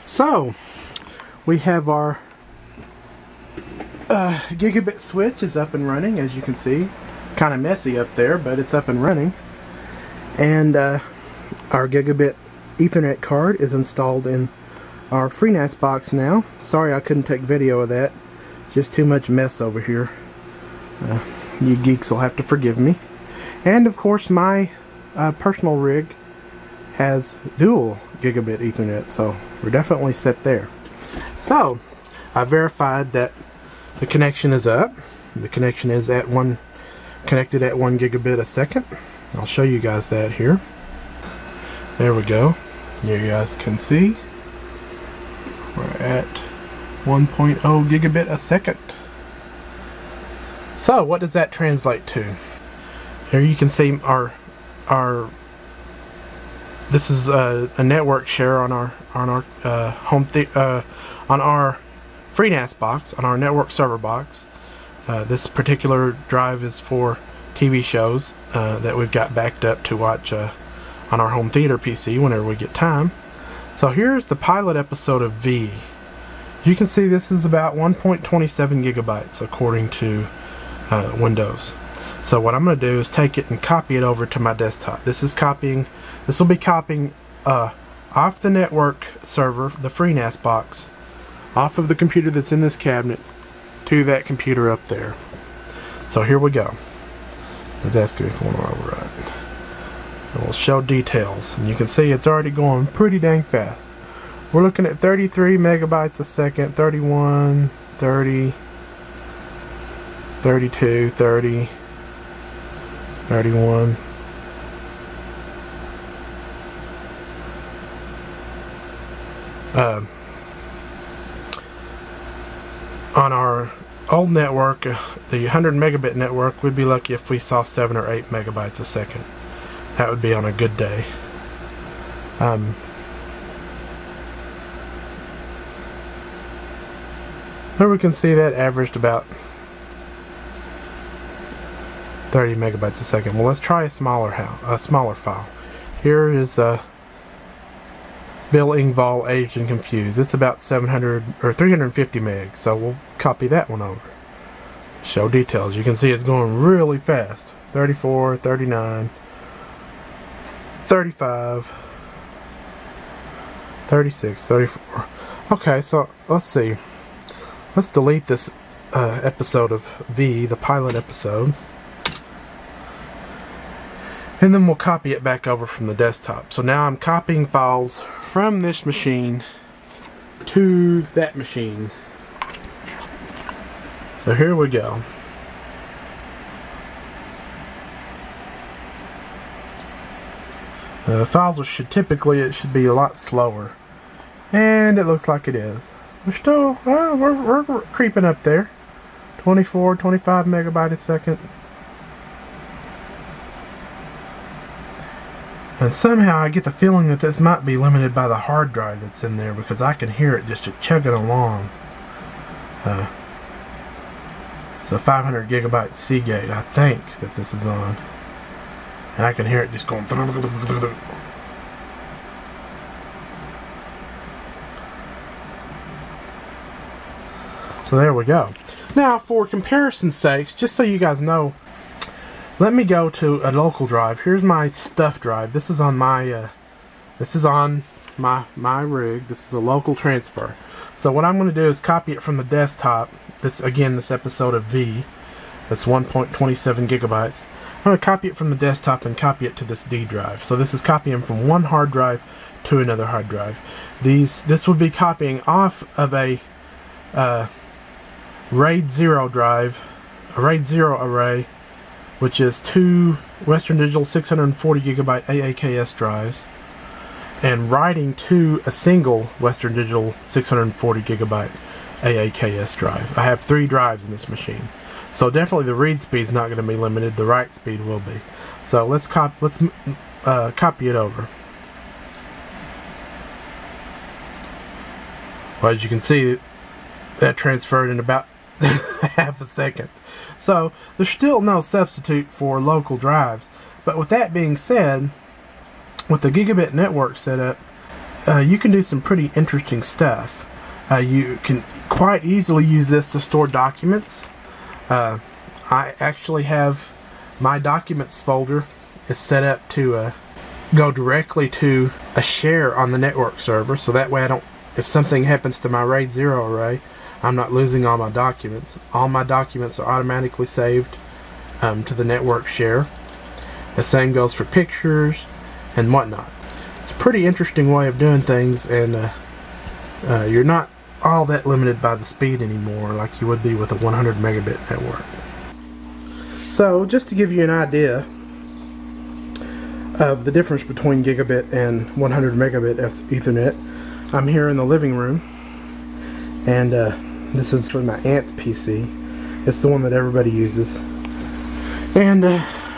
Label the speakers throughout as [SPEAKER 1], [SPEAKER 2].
[SPEAKER 1] So, we have our Gigabit switch is up and running, as you can see. Kind of messy up there, but it's up and running. And our Gigabit Ethernet card is installed in our FreeNAS box now. Sorry I couldn't take video of that. Just too much mess over here. You geeks will have to forgive me. And of course my personal rig has dual Gigabit Ethernet, so we're definitely set there. So I verified that the connection is up. The connection is connected at 1 gigabit a second. I'll show you guys that here. There we go. Here you guys can see we're at 1.0 gigabit a second. So what does that translate to? Here you can see this is a network share on our FreeNAS box, on our network server box. This particular drive is for TV shows that we've got backed up to watch on our home theater PC whenever we get time. So here's the pilot episode of V. You can see this is about 1.27 gigabytes according to Windows. So what I'm going to do is take it and copy it over to my desktop. This will be copying off the network server, the FreeNAS box, off of the computer that's in this cabinet to that computer up there. So here we go. It's asking me if I want to override. And we'll show details, and you can see it's already going pretty dang fast. We're looking at 33 megabytes a second, 31, 30, 32, 30, 31. On our old network, the 100 megabit network, we'd be lucky if we saw 7 or 8 megabytes a second. That would be on a good day. There we can see that averaged about 30 megabytes a second. Well, let's try a smaller file. Here is Bill Engvall, Aged and Confused. It's about 700 or 350 megs, so we'll copy that one over. Show details. You can see it's going really fast. 34, 39, 35, 36, 34. Okay, so let's see. Let's delete this episode of V, the pilot episode. And then we'll copy it back over from the desktop. So now I'm copying files from this machine to that machine. So here we go. Files should be a lot slower, and it looks like it is. We're still we're creeping up there. 24, 25 megabytes a second. And somehow I get the feeling that this might be limited by the hard drive that's in there, because I can hear it just chugging along. It's a 500 gigabyte Seagate, I think, that this is on. And I can hear it just going. So there we go. Now, for comparison's sakes, just so you guys know, let me go to a local drive. Here's my stuff drive. This is on my my rig. This is a local transfer. So what I'm going to do is copy it from the desktop. This episode of V. That's 1.27 gigabytes. I'm going to copy it from the desktop and copy it to this D drive. So this is copying from one hard drive to another hard drive. This would be copying off of a RAID 0 drive, a RAID 0 array, which is two Western Digital 640 gigabyte AAKS drives, and writing to a single Western Digital 640 gigabyte AAKS drive. I have 3 drives in this machine, so definitely the read speed is not going to be limited. The write speed will be. So let's copy it over. Well, as you can see, that transferred in about half a second. So there's still no substitute for local drives. But with that being said, with the Gigabit network setup, you can do some pretty interesting stuff. You can quite easily use this to store documents. I actually have my documents folder is set up to go directly to a share on the network server, so that way I don't, if something happens to my RAID 0 array, I'm not losing all my documents. All my documents are automatically saved to the network share. The same goes for pictures and whatnot. It's a pretty interesting way of doing things, and you're not all that limited by the speed anymore like you would be with a 100 megabit network. So just to give you an idea of the difference between gigabit and 100 megabit Ethernet, I'm here in the living room, and this is for my aunt's PC. It's the one that everybody uses, and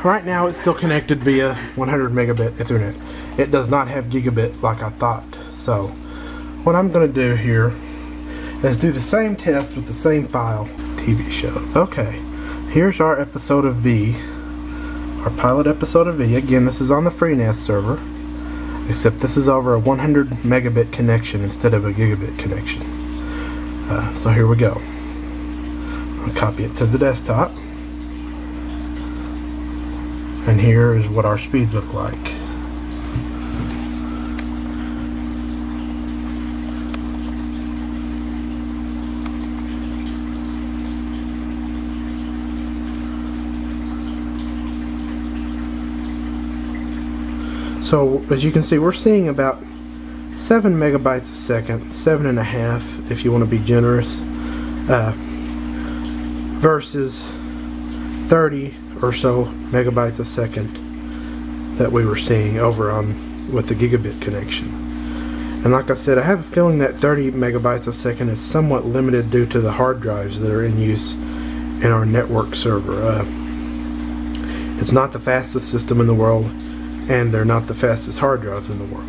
[SPEAKER 1] right now it's still connected via 100 megabit Ethernet. It does not have gigabit like I thought. So what I'm going to do here is do the same test with the same file. TV shows. Okay, here's our episode of V, our pilot episode of V. Again, this is on the FreeNAS server, except this is over a 100 megabit connection instead of a gigabit connection. So here we go. I'll copy it to the desktop, and here is what our speeds look like. So as you can see, we're seeing about 7 megabytes a second, 7.5 if you want to be generous, versus 30 or so megabytes a second that we were seeing over on with the gigabit connection. And like I said, I have a feeling that 30 megabytes a second is somewhat limited due to the hard drives that are in use in our network server. It's not the fastest system in the world, and they're not the fastest hard drives in the world.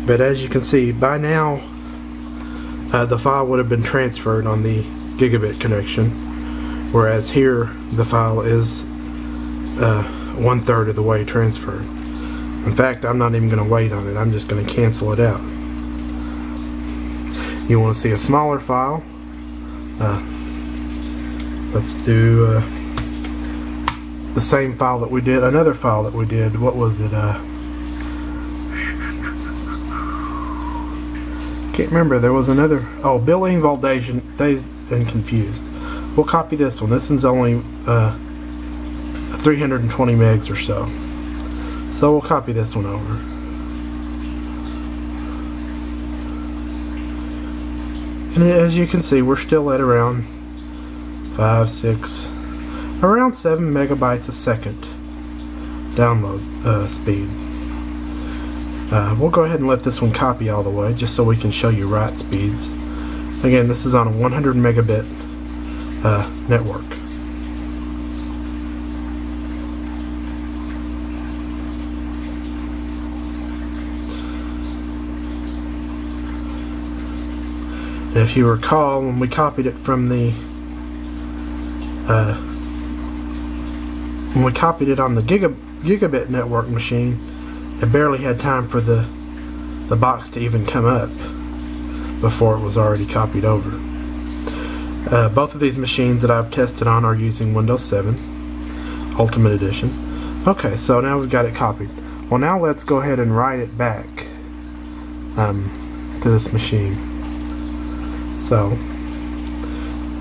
[SPEAKER 1] But as you can see, by now the file would have been transferred on the gigabit connection, whereas here the file is 1/3 of the way transferred. In fact, I'm not even going to wait on it. I'm just going to cancel it out. You want to see a smaller file? Let's do the same file that we did, another file that we did. What was it? Can't remember. There was another. Oh, Bill Engvall Dazed and Confused. We'll copy this one. This one's only 320 megs or so. So we'll copy this one over. And as you can see, we're still at around 5, 6, around 7 megabytes a second download speed. We'll go ahead and let this one copy all the way just so we can show you write speeds. Again, this is on a 100 megabit network. If you recall, when we copied it from the when we copied it on the gigabit network machine, it barely had time for the box to even come up before it was already copied over. Both of these machines that I've tested on are using Windows 7 Ultimate Edition. Okay, so now we've got it copied. Well, now let's go ahead and write it back to this machine. So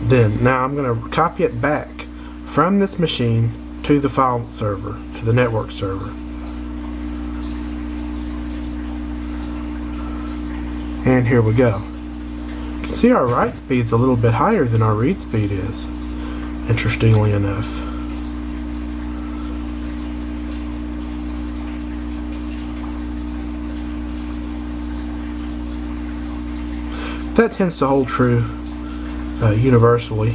[SPEAKER 1] then now I'm going to copy it back from this machine to the file server, to the network server. And here we go. You can see our write speed's a little bit higher than our read speed is, interestingly enough. That tends to hold true universally,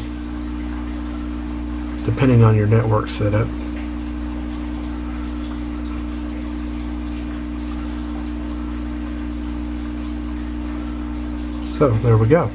[SPEAKER 1] depending on your network setup. So there we go.